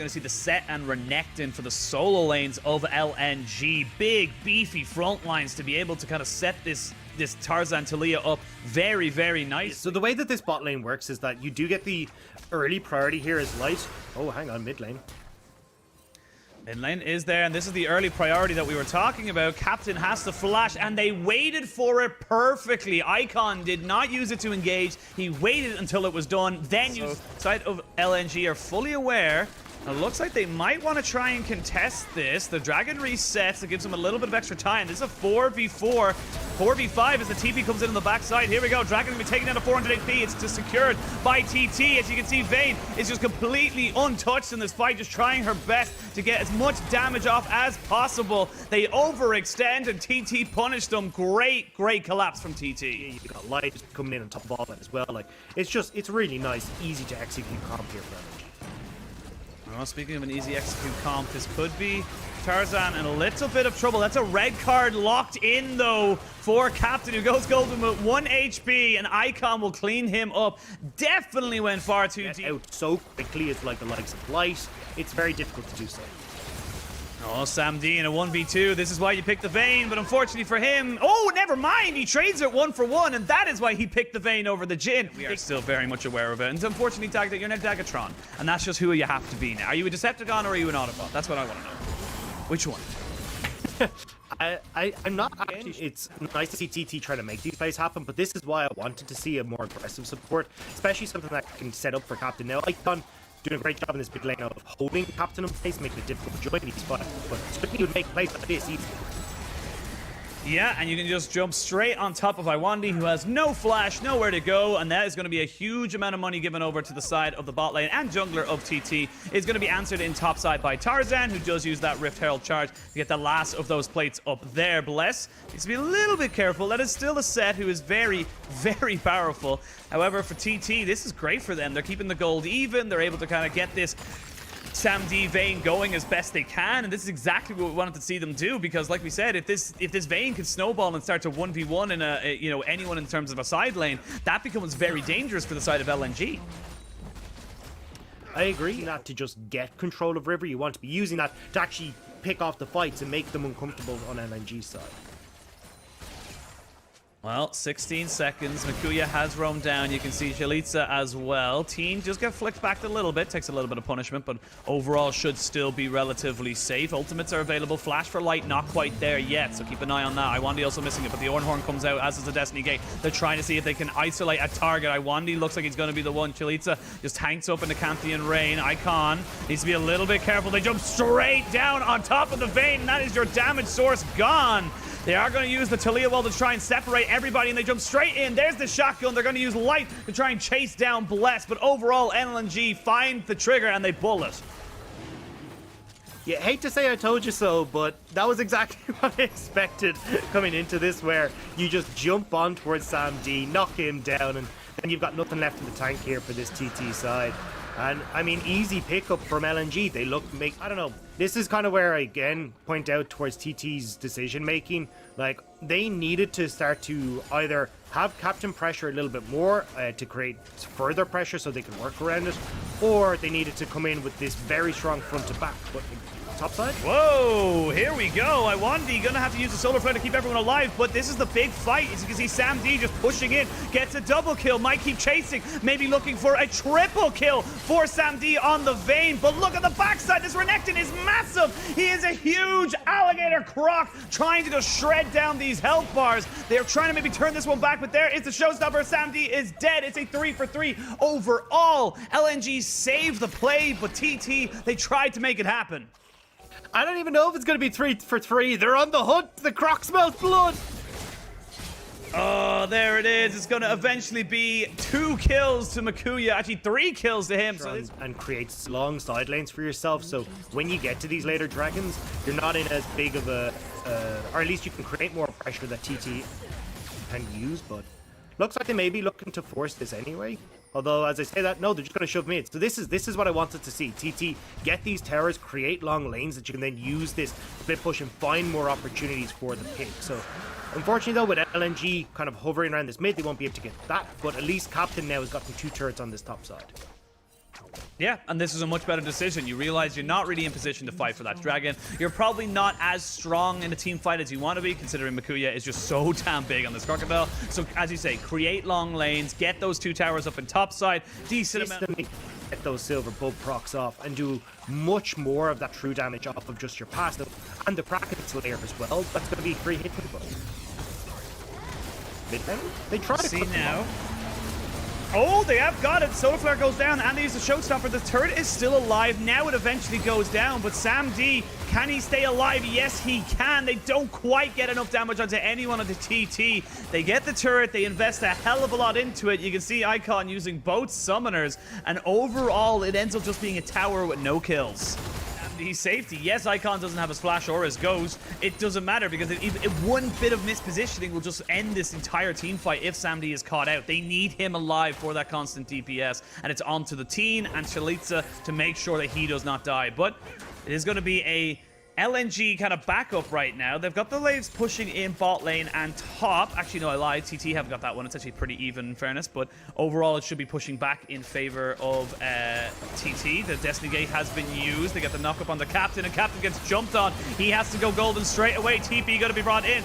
Going to see the Set and Renekton for the solo lanes of LNG. Big, beefy front lines to be able to kind of set this Tarzan Taliyah up very, very nice. So the way that this bot lane works is that you do get the early priority here as light. Oh, hang on, mid lane. Mid lane is there, and this is the early priority that we were talking about. Captain has to flash, and they waited for it perfectly. Icon did not use it to engage. He waited until it was done, then used. Side of LNG are fully aware. It looks like they might want to try and contest this. The Dragon resets. It gives them a little bit of extra time. This is a 4v4. 4v5 as the TP comes in on the backside. Here we go. Dragon will be taken down to 400 HP. It's just secured by TT. As you can see, Vayne is just completely untouched in this fight, just trying her best to get as much damage off as possible. They overextend, and TT punished them. Great, great collapse from TT. Yeah, you've got Light coming in on top of all that as well. Like, it's really nice, easy to execute comp here for LNG. Well, speaking of an easy execute comp, this could be Tarzan in a little bit of trouble. That's a red card locked in, though, for Captain, who goes golden with 1 HP, and Icon will clean him up. Definitely went far too deep. Out so quickly, it's like the likes of Light. It's very difficult to do so. Oh, Sam D in a 1v2. This is why you picked the Vayne, but unfortunately for him... Oh, never mind! He trades it 1 for 1, and that is why he picked the Vayne over the Jhin. We are still very much aware of it. And unfortunately, Dag, you're not Dagatron, and that's just who you have to be now. Are you a Decepticon or are you an Autobot? That's what I want to know. Which one? I'm not actually... It's nice to see TT try to make these plays happen, but this is why I wanted to see a more aggressive support, especially something that can set up for Captain. Now, Icon doing a great job in this big lane of holding Captain in place, making it difficult to join these spots, but certainly would make plays like this easy. Yeah, and you can just jump straight on top of Iwandi, who has no flash, nowhere to go, and that is going to be a huge amount of money given over to the side of the bot lane, and jungler of TT is going to be answered in top side by Tarzan, who does use that Rift Herald charge to get the last of those plates up there. Bless needs to be a little bit careful. That is still a Set who is very, very powerful. However, for TT, this is great for them. They're keeping the gold even. They're able to kind of get this Sam D Vayne going as best they can, and this is exactly what we wanted to see them do, because like we said, if this Vayne can snowball and start to 1v1 in a anyone in terms of a side lane, that becomes very dangerous for the side of LNG. I agree. Not to just get control of River, you want to be using that to actually pick off the fights and make them uncomfortable on LNG's side. Well, 16 seconds. Mikuya has roamed down. You can see Jalitza as well. Teen just get flicked back a little bit. Takes a little bit of punishment, but overall should still be relatively safe. Ultimates are available. Flash for Light, not quite there yet, so keep an eye on that. Iwandi also missing it, but the Ornhorn comes out, as is the Destiny Gate. They're trying to see if they can isolate a target. Iwandi looks like he's going to be the one. Jalitza just hangs up in the Canthian Rain. Icon needs to be a little bit careful. They jump straight down on top of the Vayne, and that is your damage source gone. They are going to use the Taliyah wall to try and separate everybody, and they jump straight in. There's the shotgun. They're going to use Light to try and chase down Bless, but overall, LNG find the trigger, and they pull it. Yeah, hate to say I told you so, but that was exactly what I expected coming into this, where you just jump on towards Sam D, knock him down, and then you've got nothing left in the tank here for this TT side. And, I mean, easy pickup from LNG. They look, I don't know. This is kind of where I, again, point out towards TT's decision-making. Like, they needed to start to either have Captain pressure a little bit more to create further pressure so they can work around it, or they needed to come in with this very strong front-to-back. But top side? Whoa, here we go. Iwandi gonna have to use the solar flare to keep everyone alive, but this is the big fight. As you can see, Sam D just pushing in, gets a double kill, might keep chasing, maybe looking for a triple kill for Sam D on the Vayne, but look at the backside. This Renekton is massive. He is a huge alligator croc trying to just shred down these health bars. They're trying to maybe turn this one back, but there is the showstopper. Sam D is dead. It's a 3 for 3 overall. LNG saved the play, but TT, they tried to make it happen. I don't even know if it's going to be 3 for 3. They're on the hunt. The croc smells blood. Oh, there it is. It's going to eventually be 2 kills to Mikuya. Actually, 3 kills to him. And creates long side lanes for yourself. So when you get to these later dragons, you're not in as big of a... or at least you can create more pressure that TT can use. But looks like they may be looking to force this anyway. Although, as I say that, no, they're just going to shove mid. So this is what I wanted to see. TT, get these towers, create long lanes that you can then use this split push and find more opportunities for the pick. So, unfortunately though, with LNG kind of hovering around this mid, they won't be able to get that. But at least Captain now has gotten 2 turrets on this top side. Yeah, and this is a much better decision. You realize you're not really in position to fight for that dragon. You're probably not as strong in a team fight as you want to be, considering Makuya is just so damn big on this crocodile. So, as you say, create long lanes, get those 2 towers up in top side, decent amount. Get those silver bug procs off and do much more of that true damage off of just your passive and the Kraken Slayer as well. That's going to be 3 hit people. They try to see now. Oh, they have got it. Solar Flare goes down, and they use the Showstopper. The turret is still alive. Now it eventually goes down, but Sam D, can he stay alive? Yes, he can. They don't quite get enough damage onto anyone onto TT. They get the turret. They invest a hell of a lot into it. You can see Icon using both summoners, and overall, it ends up just being a tower with no kills. His safety. Yes, Icon doesn't have his flash or his ghost. It doesn't matter because one bit of mispositioning will just end this entire team fight if Sam D is caught out. They need him alive for that constant DPS, and it's on to the Teen and Chalitza to make sure that he does not die. But it is going to be a LNG kind of backup right now. They've got the lanes pushing in bot lane and top. Actually, no, I lied. TT haven't got that one. It's actually pretty even in fairness, but overall it should be pushing back in favor of TT. The Destiny Gate has been used. They get the knock up on the Captain, and Captain gets jumped on. He has to go golden straight away. TP got to be brought in.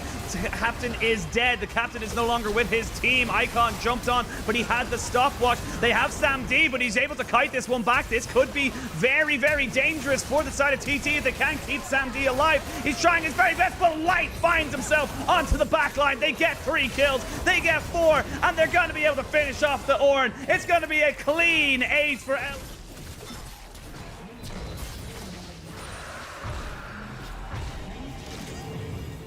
Captain is dead. The Captain is no longer with his team. Icon jumped on, but he had the stopwatch. They have Sam D, but he's able to kite this one back. This could be very, very dangerous for the side of TT if they can keep Sam D alive. He's trying his very best, but Light finds himself onto the back line. They get 3 kills, they get 4, and they're going to be able to finish off the Ornn. It's going to be a clean ace for L.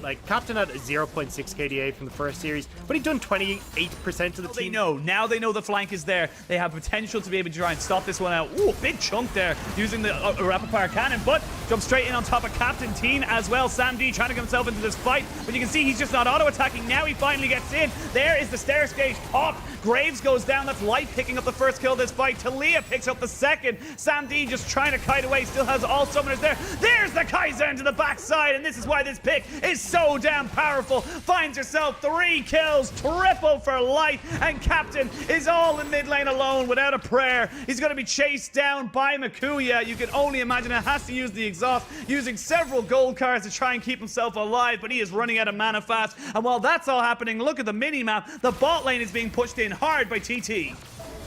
Like, Captain had a 0.6 KDA from the first series, but he'd done 28% of the team. Now they know the flank is there. They have potential to be able to try and stop this one out. Ooh, big chunk there using the rapid fire cannon, but jump straight in on top of Captain Teen as well. Sam D trying to get himself into this fight, but you can see he's just not auto-attacking. Now he finally gets in. There is the stairs gauge pop. Graves goes down. That's Light picking up the first kill of this fight. Talia picks up the second. Sam D just trying to kite away. Still has all summoners there. There's the Kaiser into the backside, and this is why this pick is so damn powerful. Finds herself 3 kills, triple for Light, and Captain is all in mid lane alone without a prayer. He's going to be chased down by Makuya. You can only imagine it has to use the exhaust, using several gold cards to try and keep himself alive, but he is running out of mana fast. And while that's all happening, look at the mini-map. The bot lane is being pushed in hard by TT.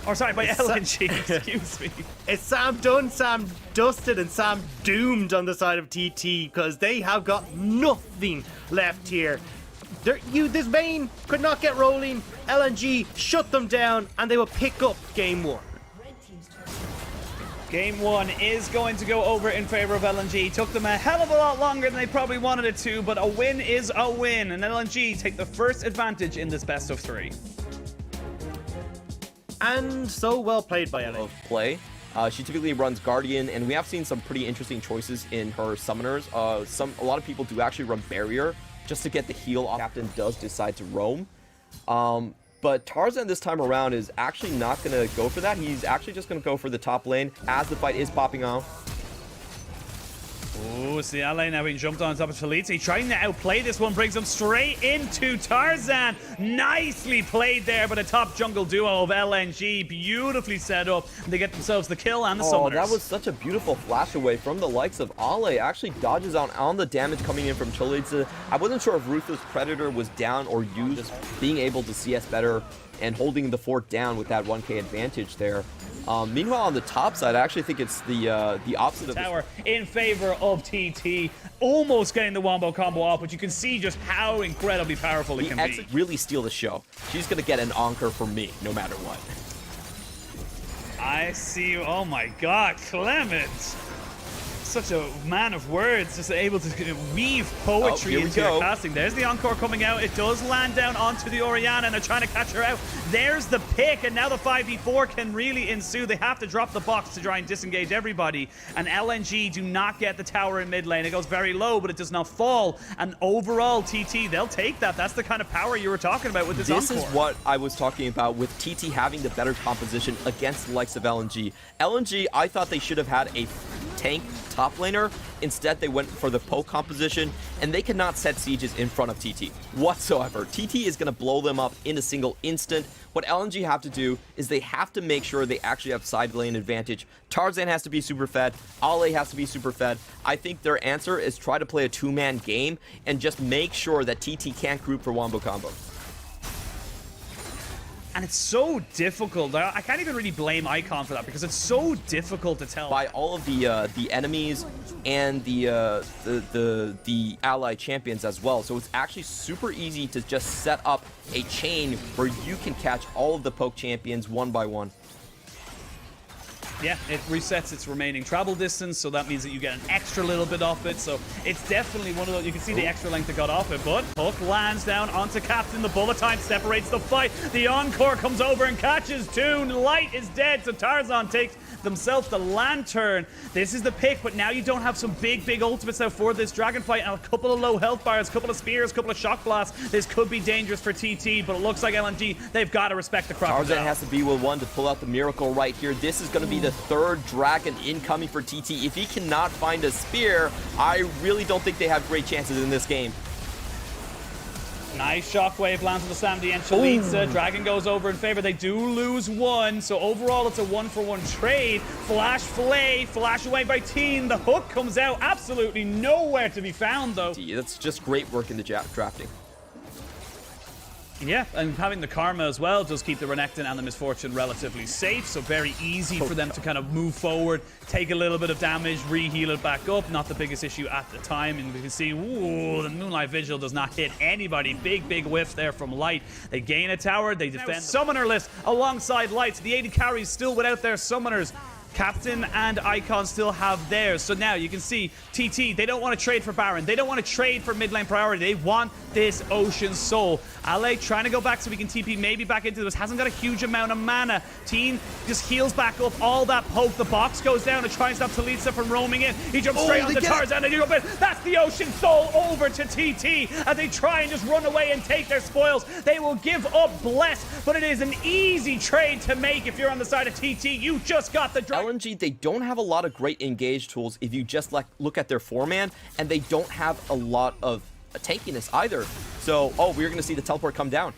Or sorry, by LNG, excuse me. It's Sam done, Sam dusted, and Sam doomed on the side of TT because they have got nothing left here. This Vayne could not get rolling. LNG shut them down, and they will pick up game 1. Game 1 is going to go over in favor of LNG. Took them a hell of a lot longer than they probably wanted it to, but a win is a win, and LNG take the first advantage in this best of 3. And so well played by LA. Of play. She typically runs Guardian, and we have seen some pretty interesting choices in her summoners. A lot of people do actually run Barrier just to get the heal off. Captain does decide to roam. But Tarzan this time around is actually not going to go for that. He's actually just going to go for the top lane as the fight is popping off. Oh, see LA now being jumped on top of Chalitza. Trying to outplay this one, brings him straight into Tarzan. Nicely played there by the top jungle duo of LNG. Beautifully set up. They get themselves the kill and the summoners. Oh, that was such a beautiful flash away from the likes of Ale. Actually dodges out on the damage coming in from Chalitza. I wasn't sure if Ruthless Predator was down or used. Just being able to CS better and holding the fort down with that 1k advantage there. Meanwhile, on the top side, I actually think it's the opposite of tower in favor of TT, almost getting the wombo combo off, but you can see just how incredibly powerful it can be. Really steal the show. She's gonna get an anchor from me, no matter what. I see you. Oh my God, Clement. Such a man of words, just able to weave poetry into your casting. There's the encore coming out. It does land down onto the Orianna, and they're trying to catch her out. There's the pick, and now the 5v4 can really ensue. They have to drop the box to try and disengage everybody, and LNG do not get the tower in mid lane. It goes very low, but it does not fall, and overall, TT, they'll take that. That's the kind of power you were talking about with this encore. This is what I was talking about with TT having the better composition against the likes of LNG. LNG, I thought they should have had a tank top laner. Instead, they went for the poke composition, and they cannot set sieges in front of TT whatsoever. TT is going to blow them up in a single instant. What LNG have to do is they have to make sure they actually have side lane advantage. Tarzan has to be super fed. Ale has to be super fed. I think their answer is try to play a two-man game and just make sure that TT can't group for wombo combo. And it's so difficult. I can't even really blame Icon for that because it's so difficult to tell. By all of the enemies and the ally champions as well. So it's actually super easy to just set up a chain where you can catch all of the poke champions one by one. Yeah, it resets its remaining travel distance, so that means that you get an extra little bit off it. So it's definitely one of those. You can see the extra length that got off it, but Hook lands down onto Captain. The bullet time separates the fight. The Encore comes over and catches Toon. Light is dead, so Tarzan takes themselves the Lantern. This is the pick, but now you don't have some big ultimates out for this dragon fight, and a couple of low health bars, a couple of spears, a couple of shock blasts. This could be dangerous for TT, but it looks like LNG, they've got to respect the crocodile. Tarzan has to be with one to pull out the miracle right here. This is going to be the third dragon incoming for TT. If he cannot find a spear, I really don't think they have great chances in this game. Nice shockwave lands on the Samdi and Chalitza. Dragon goes over in favor. They do lose one, so overall it's a 1-for-1 trade. Flash Flay, flash away by Teen. The Hook comes out, absolutely nowhere to be found though. That's just great work in the drafting. Yeah, and having the Karma as well does keep the Renekton and the Misfortune relatively safe, so very easy for them to kind of move forward, take a little bit of damage, re-heal it back up. Not the biggest issue at the time, and we can see, ooh, the Moonlight Vigil does not hit anybody. Big whiff there from Light. They gain a tower, they defend Summoner list alongside Light. The 80 carries still without their Summoners. Captain and Icon still have theirs. So now you can see TT, they don't want to trade for Baron. They don't want to trade for mid lane priority. They want this Ocean Soul. Ale trying to go back so we can TP maybe back into this. Hasn't got a huge amount of mana. Teen just heals back up all that poke. The box goes down to try and stop Talitza from roaming in. He jumps straight onto Tarzan and you jump in. That's the Ocean Soul over to TT as they try and just run away and take their spoils. They will give up Bless, but it is an easy trade to make if you're on the side of TT. You just got the dragon. LNG, they don't have a lot of great engage tools if you just look at their 4-man, and they don't have a lot of tankiness either. So, we're going to see the teleport come down.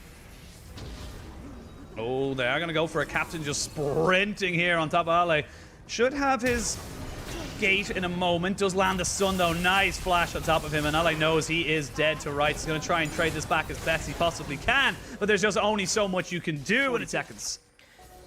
Oh, they are going to go for a Captain just sprinting here on top of Ale. Should have his gate in a moment. Does land the stun though. Nice flash on top of him, and Ale knows he is dead to rights. He's going to try and trade this back as best he possibly can, but there's just only so much you can do in seconds.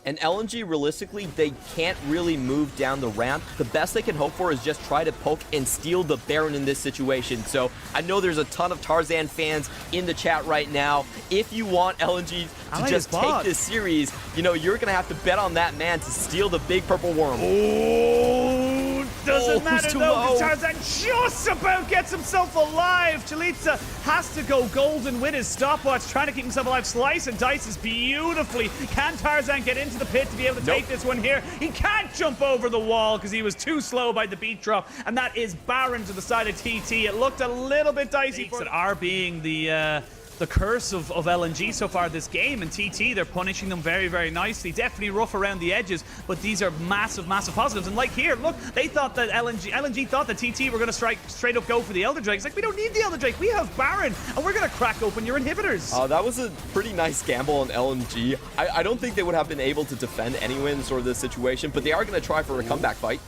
And LNG, realistically, they can't really move down the ramp. The best they can hope for is just try to poke and steal the Baron in this situation. So I know there's a ton of Tarzan fans in the chat right now. If you want LNG to just take this series, you know, you're going to have to bet on that man to steal the big purple worm. Oh, doesn't matter though, because Tarzan just about gets himself alive. Chalitza has to go golden with his stopwatch, trying to keep himself alive. Slice and dices beautifully. Can Tarzan get into the pit to be able to take this one here? He can't jump over the wall because he was too slow by the beat drop, and that is Baron to the side of TT. It looked a little bit dicey that are being the curse of LNG so far this game, and TT, they're punishing them very nicely. Definitely rough around the edges, but these are massive positives. And like here, look, they thought that LNG thought that TT were going to straight up go for the Elder Drake. It's like, we don't need the Elder Drake, we have Baron, and we're going to crack open your inhibitors. That was a pretty nice gamble on LNG. I don't think they would have been able to defend anyway in sort of this situation, but they are going to try for a comeback fight.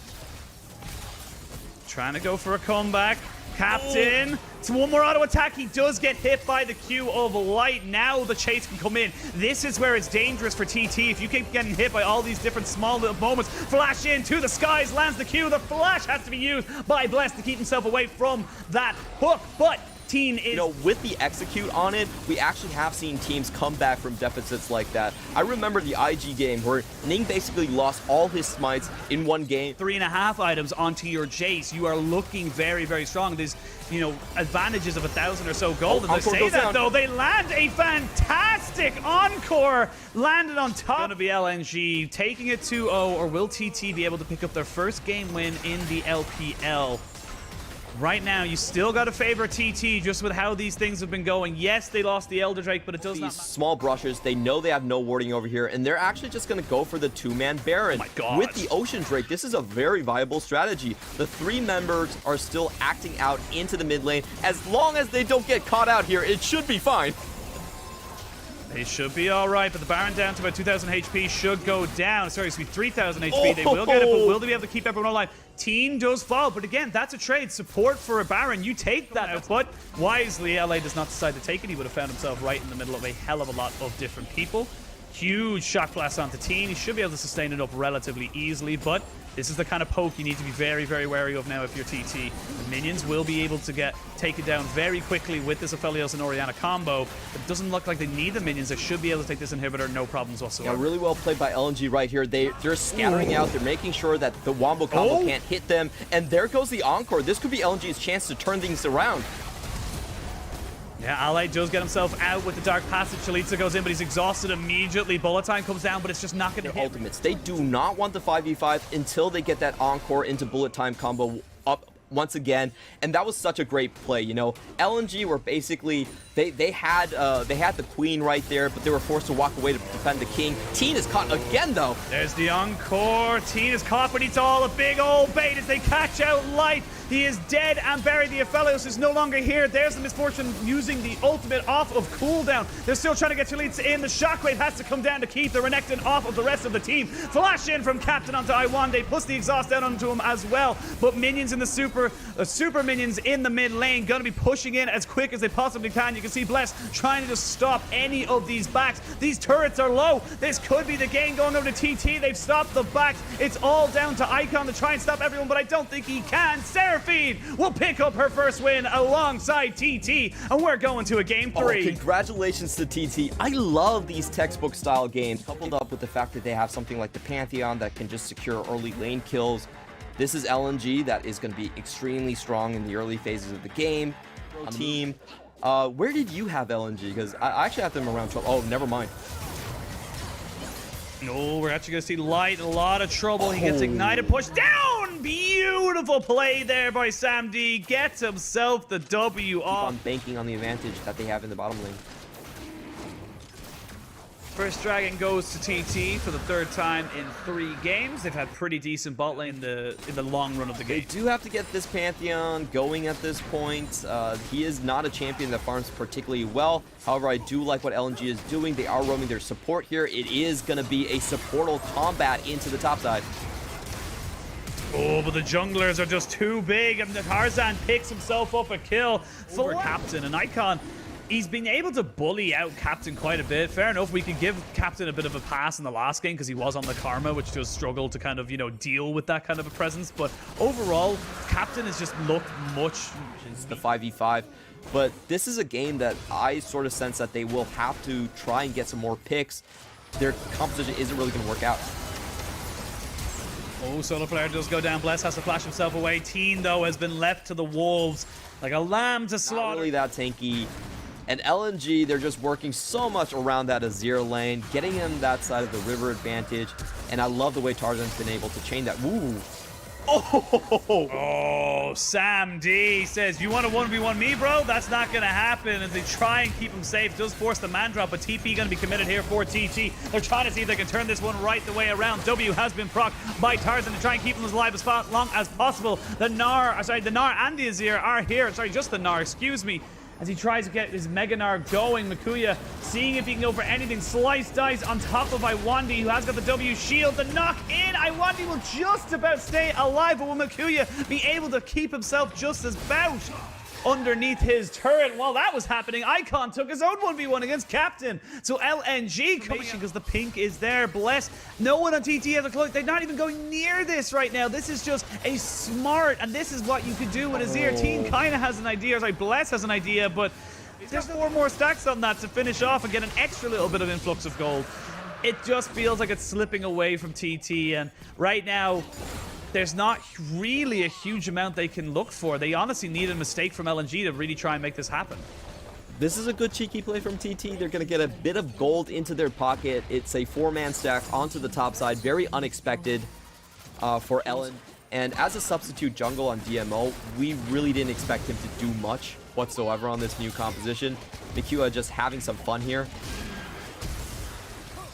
Trying to go for a comeback. Captain, it's one more auto attack. He does get hit by the Q of Light. Now the chase can come in. This is where it's dangerous for TT. If you keep getting hit by all these different small little moments, flash into the skies, lands the Q. The flash has to be used by Bless to keep himself away from that hook, but Teen is... You know, with the execute on it, we actually have seen teams come back from deficits like that. I remember the IG game where Ning basically lost all his smites in one game. 3.5 items onto your Jace. You are looking very strong. There's, you know, advantages of 1,000 or so gold. As I say that, though, they land a fantastic Encore. Landed on top. Gonna be LNG taking it 2-0, or will TT be able to pick up their first game win in the LPL? Right now, you still got to favor TT just with how these things have been going. Yes, they lost the Elder Drake, but it does not matter. Small brushes, they know they have no warding over here, and they're actually just going to go for the 2-man Baron. Oh my God. With the Ocean Drake, this is a very viable strategy. The 3 members are still acting out into the mid lane. As long as they don't get caught out here, it should be fine. They should be all right, but the Baron down to about 2,000 HP should go down. Sorry, it's going to be 3,000 HP. They will get it, but will they be able to keep everyone alive? Teen does fall, but again, that's a trade. Support for a Baron. You take that. But wisely, LA does not decide to take it. He would have found himself right in the middle of a hell of a lot of different people. Huge shock blast onto Teen. He should be able to sustain it up relatively easily, but this is the kind of poke you need to be very, very wary of now if you're TT. The minions will be able to get taken down very quickly with this Aphelios and Orianna combo. It doesn't look like they need the minions. They should be able to take this inhibitor, no problems whatsoever. Yeah, really well played by LNG right here. They're scattering out. They're making sure that the Wombo combo can't hit them. And there goes the Encore. This could be LNG's chance to turn things around. Yeah, Ally does get himself out with the Dark Passage. Chalitza goes in, but he's exhausted immediately. Bullet time comes down, but it's just not going to hit. Ultimates. They do not want the 5v5 until they get that Encore into bullet time combo up once again, and that was such a great play. You know, LNG were basically they had the queen right there, but they were forced to walk away to defend the king. Teen is caught again though. There's the Encore. Teen is caught, but it's all a big old bait as they catch out Light. He is dead and buried. The Aphelios is no longer here. There's the Misfortune using the ultimate off of cooldown. They're still trying to get Chalitza in. The Shockwave has to come down to keep the Renekton off of the rest of the team. Flash in from Captain onto Iwande, plus the exhaust down onto him as well. But minions in the super minions in the mid lane gonna be pushing in as quick as they possibly can. You can see Bless trying to just stop any of these backs. These turrets are low. This could be the game going over to TT. They've stopped the backs. It's all down to Icon to try and stop everyone, but I don't think he can. Seraphine will pick up her first win alongside TT, and we're going to a game 3. Oh, congratulations to TT. I love these textbook style games, coupled up with the fact that they have something like the Pantheon that can just secure early lane kills. This is LNG that is going to be extremely strong in the early phases of the game. Team, where did you have LNG? Because I actually have them around 12. Oh, never mind. No, we're actually going to see Light in a lot of trouble. He gets ignited, pushed down. Beautiful play there by Sam D. Gets himself the W off. On banking on the advantage that they have in the bottom lane. First Dragon goes to TT for the 3rd time in 3 games. They've had pretty decent bot lane in the long run of the game. They do have to get this Pantheon going at this point. He is not a champion that farms particularly well. However, I do like what LNG is doing. They are roaming their support here. It is going to be a supportal combat into the top side. Oh, but the junglers are just too big, and the Tarzan picks himself up a kill for Captain and Icon. He's been able to bully out Captain quite a bit. Fair enough, we could give Captain a bit of a pass in the last game because he was on the Karma, which does struggle to kind of, you know, deal with that kind of a presence. But overall, Captain has just looked much... It's the 5v5. But this is a game that I sort of sense that they will have to try and get some more picks. Their composition isn't really going to work out. Oh, Solo Flare does go down. Bless has to flash himself away. Teen, though, has been left to the wolves like a lamb to slaughter. Not really that tanky. And LNG, they're just working so much around that Azir lane, getting him that side of the river advantage. And I love the way Tarzan's been able to chain that. Ooh. Oh, Sam D says, you want to 1v1 me, bro? That's not going to happen. As they try and keep him safe, does force the man drop, but TP going to be committed here for TT. They're trying to see if they can turn this one right the way around. W has been procced by Tarzan to try and keep him as alive as long as possible. The Gnar and the Azir are here. Sorry, just the Gnar, excuse me. As he tries to get his Mega Gnar going, Makuya seeing if he can go for anything. Slice dice on top of Iwandi, who has got the W shield. The knock in. Iwandi will just about stay alive, but will Makuya be able to keep himself just as about underneath his turret? While that was happening, Icon took his own 1v1 against Captain. So LNG coming because the pink is there. Bless. No one on TT has a cloak. They're not even going near this right now. This is just a smart, and this is what you could do with Azir. Team kind of has an idea. Sorry, Bless has an idea, but there's 4 more stacks on that to finish off and get an extra little bit of influx of gold. It just feels like it's slipping away from TT, and right now, there's not really a huge amount they can look for. They honestly need a mistake from LNG to really try and make this happen. This is a good cheeky play from TT. They're going to get a bit of gold into their pocket. It's a 4-man stack onto the top side. Very unexpected for LN. And as a substitute jungle on DMO, we really didn't expect him to do much whatsoever on this new composition. Mikua just having some fun here.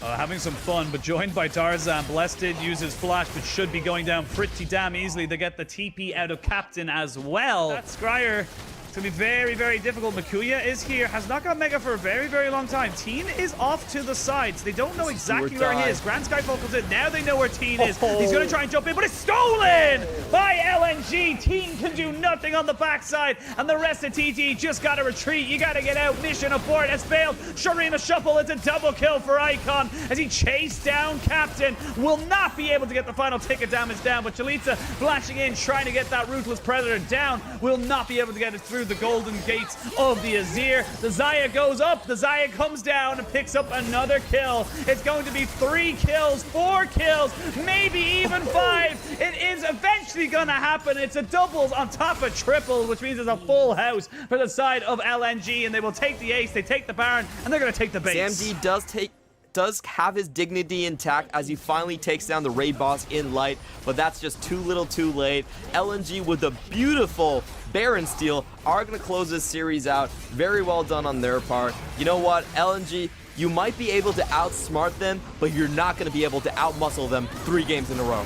Having some fun, but joined by Tarzan. Blessed did use his flash, but should be going down pretty damn easily. They get the TP out of Captain as well. That Scryer, it's going to be very, very difficult. Makuya is here, has not got Mega for a very, very long time. Teen is off to the sides. They don't know exactly where he is. Grand Sky focals in. Now they know where Teen is. He's going to try and jump in, but it's stolen by LNG. Teen can do nothing on the backside, and the rest of TT just got to retreat. You got to get out. Mission abort has failed. Sharima Shuffle, it's a double kill for Icon as he chased down Captain. Will not be able to get the final ticket damage down, but Chalitza flashing in, trying to get that Ruthless Predator down. Will not be able to get it through the golden gates of the Azir. The Xayah goes up, the Xayah comes down and picks up another kill. It's going to be 3 kills, 4 kills, maybe even 5. It is eventually gonna happen. It's a doubles on top of triple, which means it's a full house for the side of LNG, and they will take the ace, they take the Baron, and they're gonna take the base. Sam D does have his dignity intact as he finally takes down the raid boss in light, but that's just too little too late. LNG with a beautiful Baron steal are going to close this series out. Very well done on their part. You know what, LNG, you might be able to outsmart them, but you're not going to be able to outmuscle them 3 games in a row.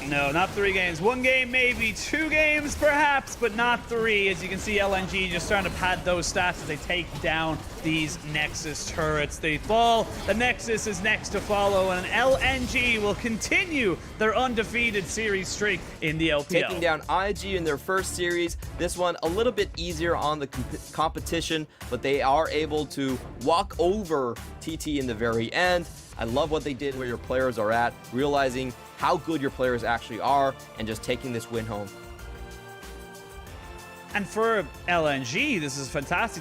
No, not 3 games. 1 game, maybe 2 games, perhaps, but not 3. As you can see, LNG just starting to pad those stats as they take down these Nexus turrets. They fall. The Nexus is next to follow, and LNG will continue their undefeated series streak in the LPL. Taking down IG in their first series. This one a little bit easier on the competition, but they are able to walk over TT in the very end. I love what they did where your players are at, realizing how good your players actually are, and just taking this win home. And for LNG, this is fantastic.